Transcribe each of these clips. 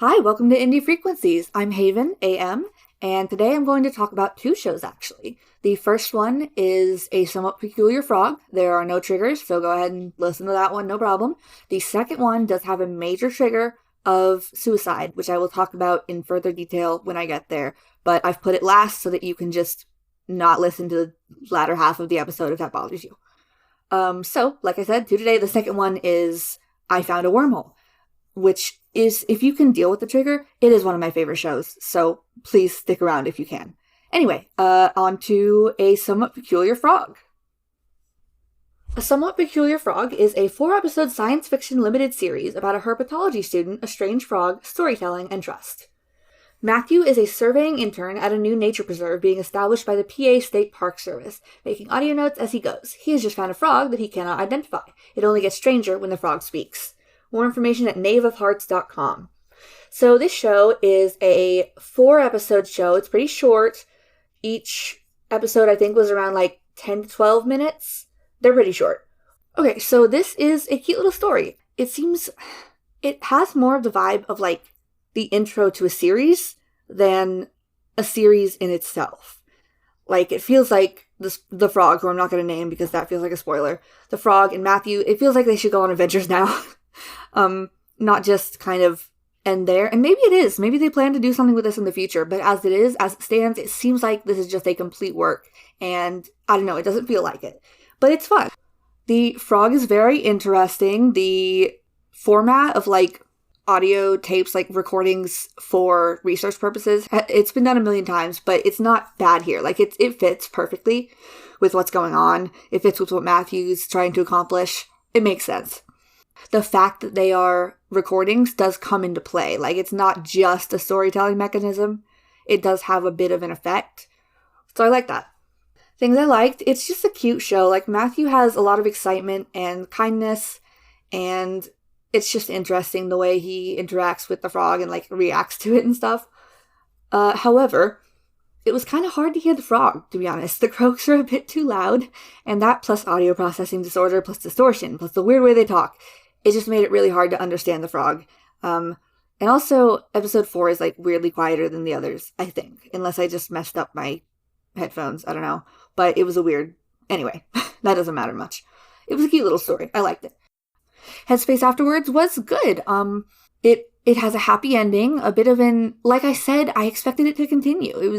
Hi, welcome to Indie Frequencies. I'm Haven, AM, and today I'm going to talk about two shows, actually. The first one is A Somewhat Peculiar Frog. There are no triggers, so go ahead and listen to that one, no problem. The second one does have a major trigger of suicide, which I will talk about in further detail when I get there, but I've put it last so that you can just not listen to the latter half of the episode if that bothers you. So, like I said, today the second one is I Found a Wormhole, which is, if you can deal with the trigger, it is one of my favorite shows, so please stick around if you can. Anyway, on to A Somewhat Peculiar Frog. A Somewhat Peculiar Frog is a 4-episode science fiction limited series about a herpetology student, a strange frog, storytelling, and trust. Matthew is a surveying intern at a new nature preserve being established by the PA State Park Service, making audio notes as he goes. He has just found a frog that he cannot identify. It only gets stranger when the frog speaks. More information at knaveofhearts.com. So this show is a 4-episode show. It's pretty short. Each episode, I think, was around like 10 to 12 minutes. They're pretty short. Okay, so this is a cute little story. It has more of the vibe of like the intro to a series than a series in itself. Like, it feels like the frog, who I'm not going to name because that feels like a spoiler, the frog and Matthew, it feels like they should go on adventures now. Not just kind of end there. And maybe it is. Maybe they plan to do something with this in the future. But as it stands, it seems like this is just a complete work. And I don't know, it doesn't feel like it. But it's fun. The frog is very interesting. The format of like audio tapes, like recordings for research purposes, it's been done a million times, but it's not bad here. Like it fits perfectly with what's going on. It fits with what Matthew's trying to accomplish. It makes sense. The fact that they are recordings does come into play. Like, it's not just a storytelling mechanism. It does have a bit of an effect. So I like that. Things I liked, it's just a cute show. Like, Matthew has a lot of excitement and kindness, and it's just interesting the way he interacts with the frog and, like, reacts to it and stuff. However, it was kind of hard to hear the frog, to be honest. The croaks are a bit too loud, and that plus audio processing disorder, plus distortion, plus the weird way they talk, it just made it really hard to understand the frog. And also, episode 4 is, like, weirdly quieter than the others, I think. Unless I just messed up my headphones, I don't know. But it was a weird... Anyway, that doesn't matter much. It was a cute little story. I liked it. Headspace afterwards was good. It has a happy ending, a bit of an... Like I said, I expected it to continue.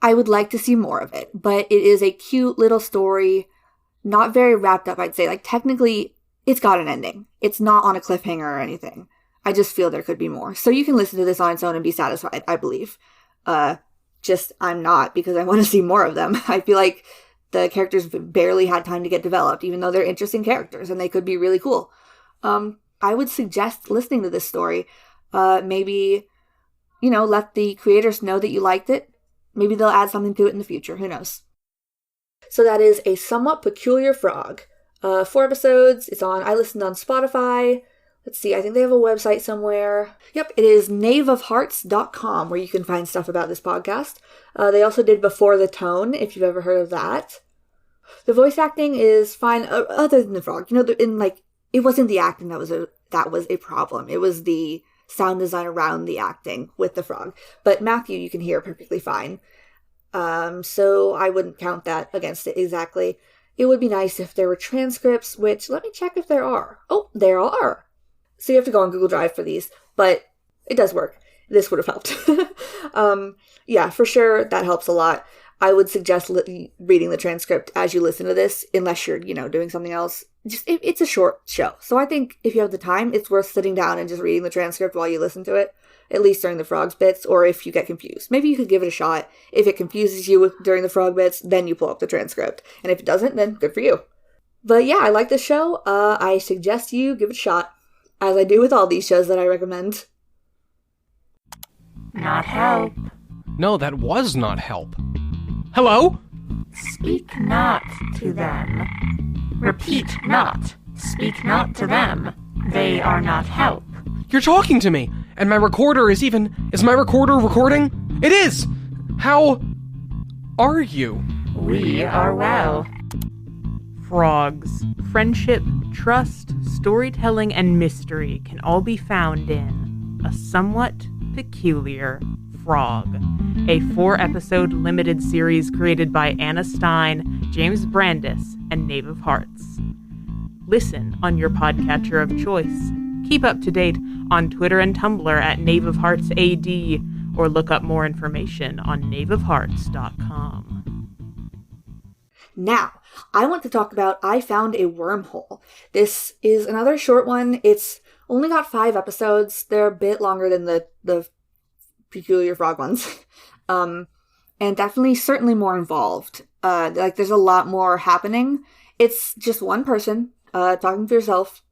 I would like to see more of it. But it is a cute little story. Not very wrapped up, I'd say. Like, technically... It's got an ending. It's not on a cliffhanger or anything. I just feel there could be more. So you can listen to this on its own and be satisfied, I believe. Just, I'm not, because I want to see more of them. I feel like the characters barely had time to get developed, even though they're interesting characters, and they could be really cool. I would suggest listening to this story. Maybe, let the creators know that you liked it. Maybe they'll add something to it in the future. Who knows? So that is A Somewhat Peculiar Frog. 4 episodes. I listened on Spotify. Let's see, I think they have a website somewhere. Yep, it is knaveofhearts.com where you can find stuff about this podcast. They also did Before the Tone, if you've ever heard of that. The voice acting is fine, other than the frog. It wasn't the acting that was a problem. It was the sound design around the acting with the frog. But Matthew, you can hear perfectly fine. So I wouldn't count that against it exactly. It would be nice if there were transcripts, which, let me check if there are. Oh, there are. So you have to go on Google Drive for these, but it does work. This would have helped. Yeah, for sure, that helps a lot. I would suggest reading the transcript as you listen to this, unless you're, doing something else. It's a short show. So I think if you have the time, it's worth sitting down and just reading the transcript while you listen to it. At least during the frog's bits, or if you get confused. Maybe you could give it a shot. If it confuses you during the frog bits, then you pull up the transcript. And if it doesn't, then good for you. But yeah, I like this show. I suggest you give it a shot, as I do with all these shows that I recommend. Not help. No, that was not help. Hello? Speak not to them. Repeat not. Speak not to them. They are not help. You're talking to me, and my recorder is my recorder recording? It is! How are you? We are well. Frogs. Friendship, trust, storytelling, and mystery can all be found in A Somewhat Peculiar Frog, a 4-episode limited series created by Anna Stein, James Brandis, and Knave of Hearts. Listen on your podcatcher of choice. Keep up to date on Twitter and Tumblr at Knave of Hearts AD, or look up more information on knaveofhearts.com. Now, I want to talk about I Found a Wormhole. This is another short one. It's only got 5 episodes. They're a bit longer than the Peculiar Frog ones. And definitely, certainly more involved. There's a lot more happening. It's just one person, talking to herself.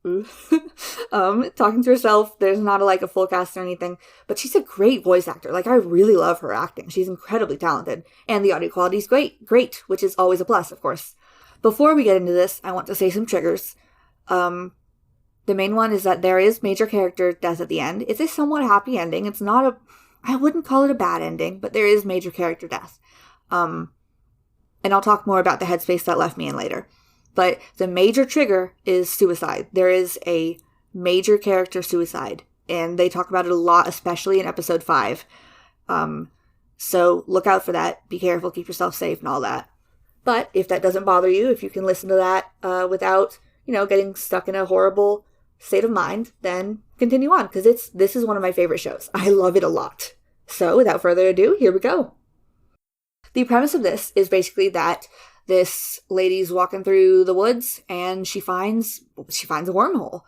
Talking to herself. There's not a full cast or anything, but she's a great voice actor. I really love her acting. She's incredibly talented, and the audio quality is great, which is always a plus, of course. Before we get into this, I want to say some triggers. The main one is that there is major character death at the end. It's a somewhat happy ending. It's not I wouldn't call it a bad ending, but there is major character death. And I'll talk more about the headspace that left me in later. But the major trigger is suicide. There is a major character suicide, and they talk about it a lot, especially in episode 5. So look out for that. Be careful, keep yourself safe and all that. But if that doesn't bother you, if you can listen to that without, getting stuck in a horrible state of mind, then continue on, because this is one of my favorite shows. I love it a lot. So without further ado, here we go. The premise of this is basically that this lady's walking through the woods and she finds a wormhole.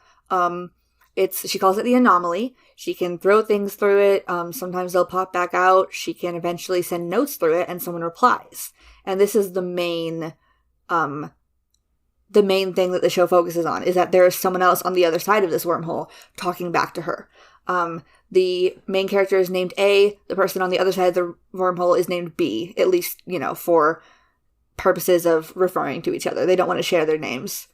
She calls it the anomaly. She can throw things through it. Sometimes they'll pop back out. She can eventually send notes through it and someone replies. And this is the main thing that the show focuses on, is that there is someone else on the other side of this wormhole talking back to her. The main character is named A. The person on the other side of the wormhole is named B, at least, for purposes of referring to each other. They don't want to share their names.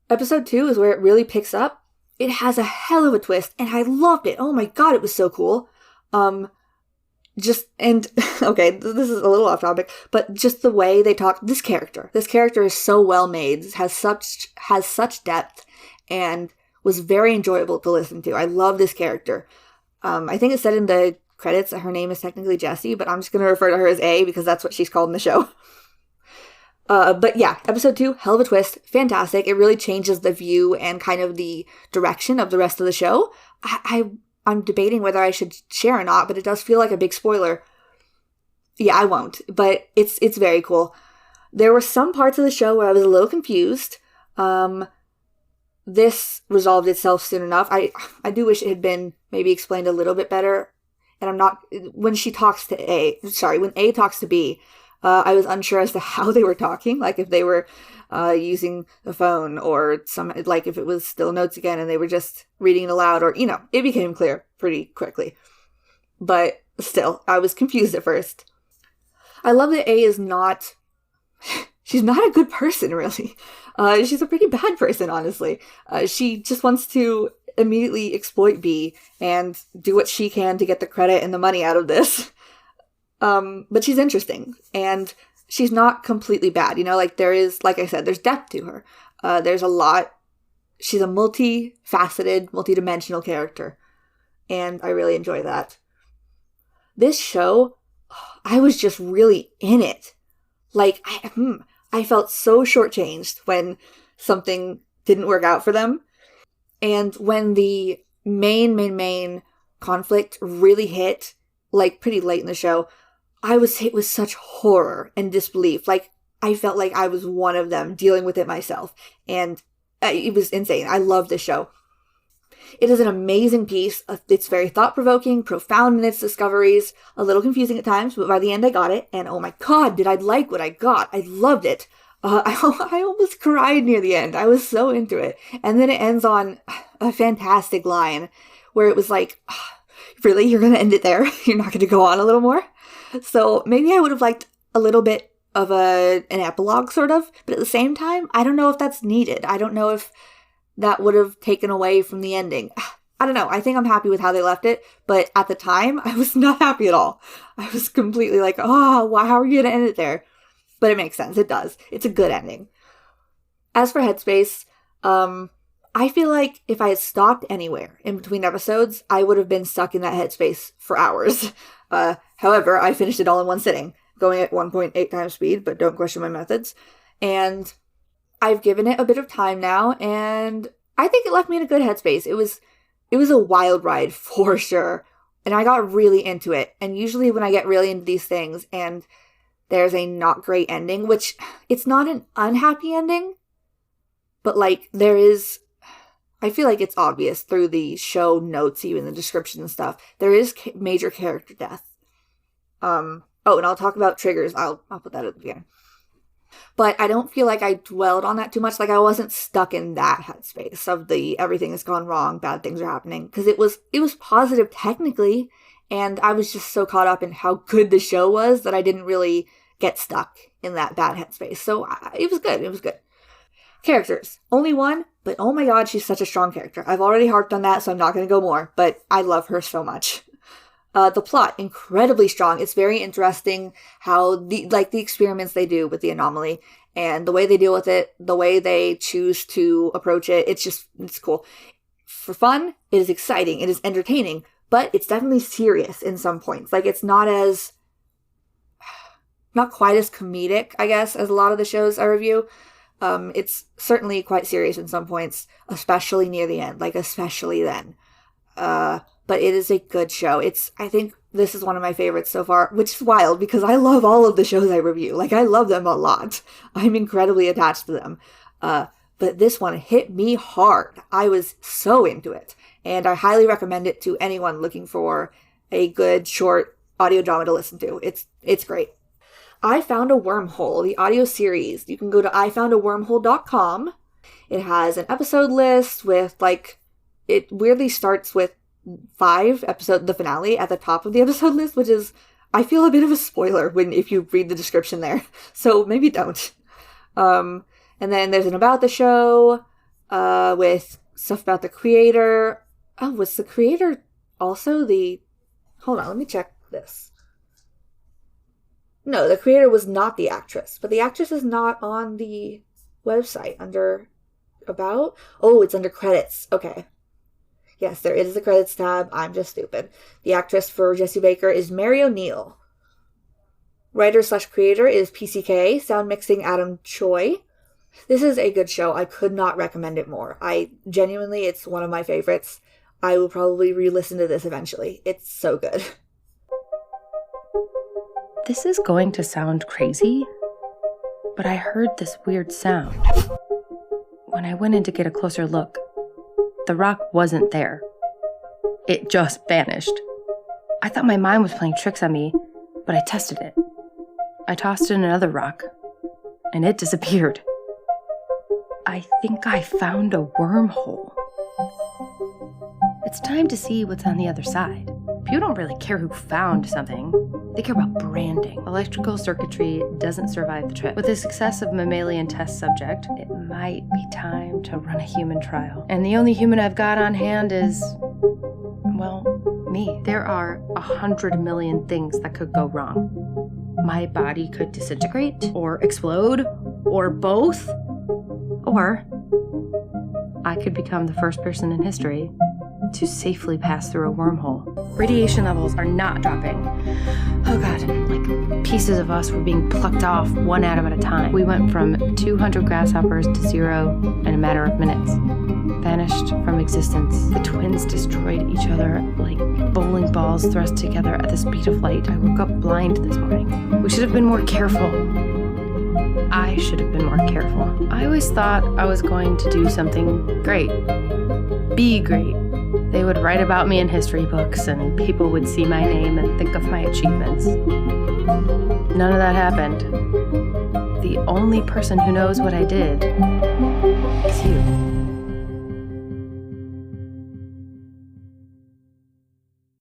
Episode 2 is where it really picks up. It has a hell of a twist, and I loved it. Oh my god, it was so cool. Okay, this is a little off topic, but just the way they talk, this character is so well made, has such depth, and was very enjoyable to listen to. I love this character. I think it said in the credits that her name is technically Jessie, but I'm just going to refer to her as A because that's what she's called in the show. But yeah, episode 2, hell of a twist, fantastic. It really changes the view and kind of the direction of the rest of the show. I'm debating whether I should share or not, but it does feel like a big spoiler. Yeah, I won't, but it's very cool. There were some parts of the show where I was a little confused. This resolved itself soon enough. I do wish it had been maybe explained a little bit better. And when A talks to B, I was unsure as to how they were talking, if they were using the phone or if it was still notes again and they were just reading it aloud, or, it became clear pretty quickly. But still, I was confused at first. I love that A is she's not a good person, really. She's a pretty bad person, honestly. She just wants to immediately exploit B and do what she can to get the credit and the money out of this. But she's interesting, and she's not completely bad. There is, like I said, there's depth to her. There's a lot. She's a multifaceted, multidimensional character, and I really enjoy that. This show, I was just really in it. I felt so shortchanged when something didn't work out for them. And when the main conflict really hit, pretty late in the show, I was hit with such horror and disbelief. I felt like I was one of them dealing with it myself. And it was insane. I love this show. It is an amazing piece. It's very thought-provoking, profound in its discoveries, a little confusing at times, but by the end I got it, and oh my god, did I like what I got. I loved it. I almost cried near the end. I was so into it. And then it ends on a fantastic line where it was really? You're going to end it there? You're not going to go on a little more? So maybe I would have liked a little bit of an epilogue, sort of, but at the same time, I don't know if that's needed. I don't know if that would have taken away from the ending. I don't know. I think I'm happy with how they left it, but at the time, I was not happy at all. I was completely how are you going to end it there? But it makes sense. It does. It's a good ending. As for Headspace, I feel like if I had stopped anywhere in between episodes, I would have been stuck in that headspace for hours. However, I finished it all in one sitting, going at 1.8 times speed, but don't question my methods. And I've given it a bit of time now, and I think it left me in a good headspace. It was a wild ride for sure, and I got really into it. And usually when I get really into these things and there's a not great ending, which it's not an unhappy ending, but like there is, I feel like it's obvious through the show notes, even the description and stuff, there is major character death. And I'll talk about triggers. I'll put that at the beginning. But I don't feel like I dwelled on that too much. Like I wasn't stuck in that headspace of the everything has gone wrong, bad things are happening. Because it was positive technically, and I was just so caught up in how good the show was that I didn't really get stuck in that bad headspace. So it was good. It was good. Characters. Only one, but oh my god, she's such a strong character. I've already harped on that, so I'm not going to go more, but I love her so much. The plot, incredibly strong. It's very interesting how the experiments they do with the anomaly and the way they deal with it, the way they choose to approach it. It's cool. For fun, it is exciting. It is entertaining, but it's definitely serious in some points. Like it's not quite as comedic, I guess, as a lot of the shows I review. It's certainly quite serious in some points, especially near the end, like especially then. But it is a good show. I think this is one of my favorites so far, which is wild because I love all of the shows I review. Like I love them a lot. I'm incredibly attached to them. But this one hit me hard. I was so into it. And I highly recommend it to anyone looking for a good short audio drama to listen to. It's great. I Found a Wormhole, the audio series. You can go to ifoundawormhole.com. It has an episode list with it weirdly starts with 5 episodes, the finale at the top of the episode list, which is, I feel, a bit of a spoiler if you read the description there. So maybe don't. And then there's an about the show, with stuff about the creator. Oh, was the creator also hold on, let me check this. No, the creator was not the actress, but the actress is not on the website under about. Oh, it's under credits. Okay. Yes, there is a credits tab. I'm just stupid. The actress for Jessie Baker is Mary O'Neill. Writer/creator is PCK. Sound mixing Adam Choi. This is a good show. I could not recommend it more. It's one of my favorites. I will probably re-listen to this eventually. It's so good. This is going to sound crazy, but I heard this weird sound. When I went in to get a closer look, the rock wasn't there. It just vanished. I thought my mind was playing tricks on me, but I tested it. I tossed in another rock, and it disappeared. I think I found a wormhole. It's time to see what's on the other side. People don't really care who found something. They care about branding. Electrical circuitry doesn't survive the trip. With the success of mammalian test subject, it might be time to run a human trial. And the only human I've got on hand is, well, me. There are 100 million things that could go wrong. My body could disintegrate, or explode, or both. Or I could become the first person in history to safely pass through a wormhole. Radiation levels are not dropping. Oh god, like pieces of us were being plucked off one atom at a time. We went from 200 grasshoppers to 0 in a matter of minutes. Vanished from existence. The twins destroyed each other like bowling balls thrust together at the speed of light. I woke up blind this morning. We should have been more careful. I should have been more careful. I always thought I was going to do something great. Be great. They would write about me in history books, and people would see my name and think of my achievements. None of that happened. The only person who knows what I did is you.